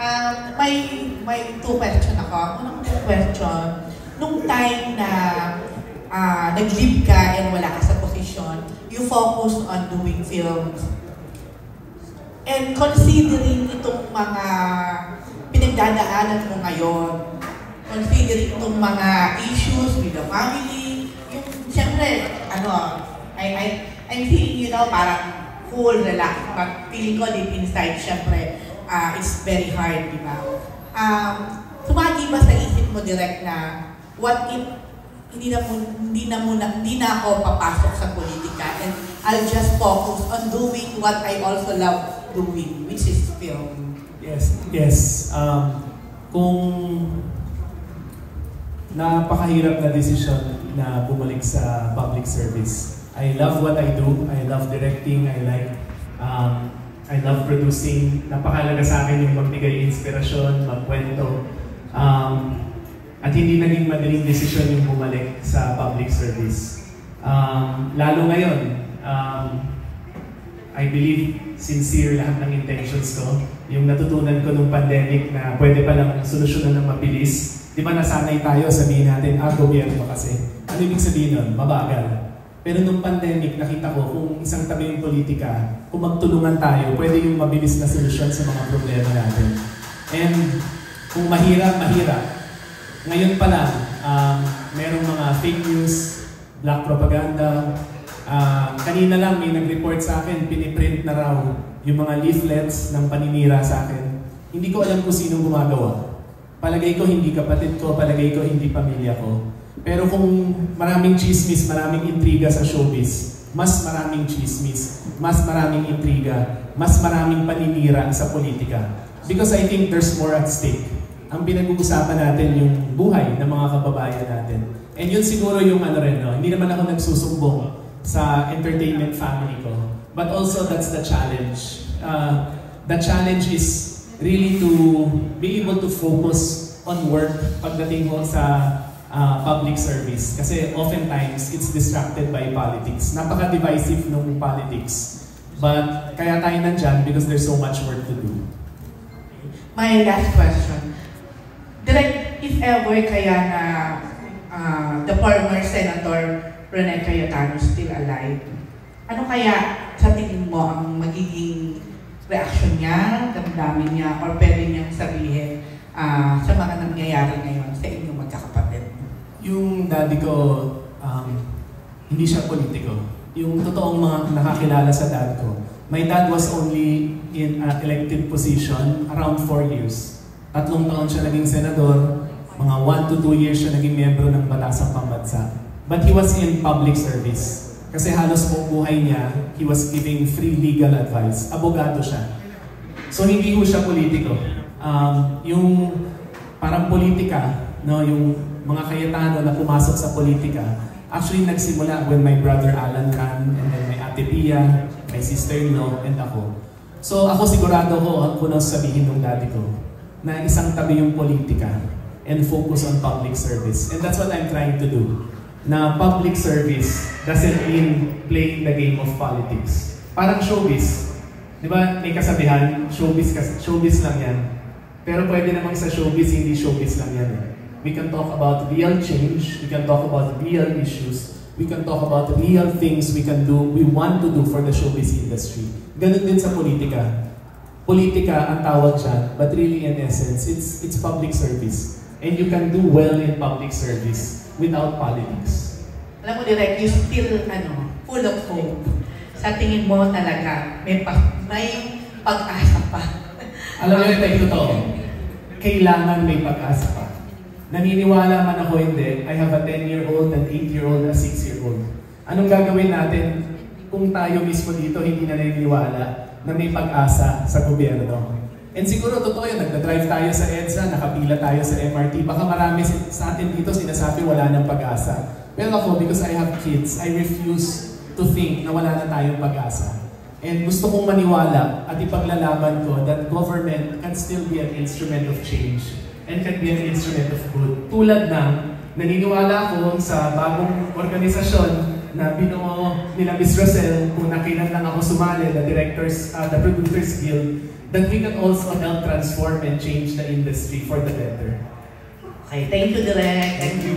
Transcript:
May two question ako. Ang unang question, nung time na nag-leave ka and wala ka sa posisyon, you focus on doing films. And considering itong mga pinagdadaanan mo ngayon, considering itong mga issues with the family, yung siyempre, I'm feeling, parang full relax, but feeling ko deep inside, siyempre, it's very hard, di ba? Sumagi ba sa isip mo direct na, what if hindi na ako papasok sa politika and I'll just focus on doing what I also love doing, which is film? Yes. Kung napakahirap na desisyon na bumalik sa public service. I love what I do. I love directing. I love producing. Napakahalaga sa akin yung magbigay inspirasyon, magkwento. At hindi naging madaling desisyon yung bumalik sa public service. Lalo ngayon, I believe sincere lahat ng intentions ko. Yung natutunan ko nung pandemic na pwede palang solusyonan ng mabilis. Di ba nasanay tayo, sabihin natin, gobyerno kasi. Ano ibig sabihin nun? Mabagal. Pero nung pandemic, nakita ko kung isang tabi yung politika, kung magtulungan tayo, pwede yung mabilis na solusyon sa mga problema natin. And kung mahirap. Ngayon pa lang, merong mga fake news, black propaganda. Kanina lang may nag-report sa akin, piniprint na raw yung mga leaflets ng paninira sa akin. Hindi ko alam kung sinong gumagawa. Palagay ko hindi kapatid ko, palagay ko hindi pamilya ko. Pero kung maraming chismis, maraming intriga sa showbiz, mas maraming chismis, mas maraming intriga, mas maraming paninira sa politika. Because I think there's more at stake. Ang pinag-uusapan natin yung buhay ng mga kababayan natin. And yun siguro yung hindi naman ako nagsusumbong sa entertainment family ko. But also that's the challenge. The challenge is really to be able to focus on work pagdating mo sa public service. Kasi oftentimes, it's distracted by politics. Napaka-divisive ng politics. But kaya tayo nandyan because there's so much work to do. My last question. Direct, if ever kaya na the former Senator Rene Cayetano still alive, ano kaya sa tingin mo ang magiging reaction niya, damdamin niya, or pwede niyang sabihin sa mga nangyayari ngayon sa inyong magkakapatid? Yung daddy ko, hindi siya politiko. Yung totoong mga nakakilala sa dad ko, my dad was only in an elected position around 4 years. 3 taon siya naging senador, mga 1 to 2 years siya naging miyembro ng Batasang Pambansa. But he was in public service. Kasi halos buong buhay niya, he was giving free legal advice. Abogado siya. So hindi ko siya politiko. Yung parang politika, yung mga Cayetano na pumasok sa politika, actually nagsimula when my brother Alan Can, and then my ate Pia, my sister-in-law, and ako. So ako sigurado ko, ang kunang sabihin ng daddy ko, na isang tabi yung politika and focus on public service. And that's what I'm trying to do. Na public service doesn't mean playing the game of politics. Parang showbiz. Di ba, may kasabihan, showbiz lang yan. Pero pwede namang sa showbiz, hindi showbiz lang yan. We can talk about real change, we can talk about real issues, we can talk about real things we want to do for the showbiz industry. Ganun din sa politika. Politika ang tawag dyan, but really in essence, it's public service. And you can do well in public service without politics. Alam mo, Direk, you still, full of hope. Sa tingin mo talaga, may pag-asa pa. Alam mo yun, tayo totoo. Kailangan may pag-asa pa. Naniniwala man ako hindi, I have a 10-year-old, an 8-year-old, a 6-year-old. Anong gagawin natin kung tayo mismo dito hindi na naniniwala na may pag-asa sa gobyerno? And siguro totoo yun, nagda-drive tayo sa EDSA, nakapila tayo sa MRT, baka marami sa atin dito sinasabi wala ng pag-asa. Pero ako, because I have kids, I refuse to think na wala na tayong pag-asa. And gusto kong maniwala at ipaglalaban ko that government can still be an instrument of change and can be an instrument of good. Tulad ng naniniwala ko sa bagong organisasyon na binuo nila Miss Rosel, kung nakilan lang ako sumali, the Producers Guild, that we can also help transform and change the industry for the better. Okay, thank you, Direk. Thank you.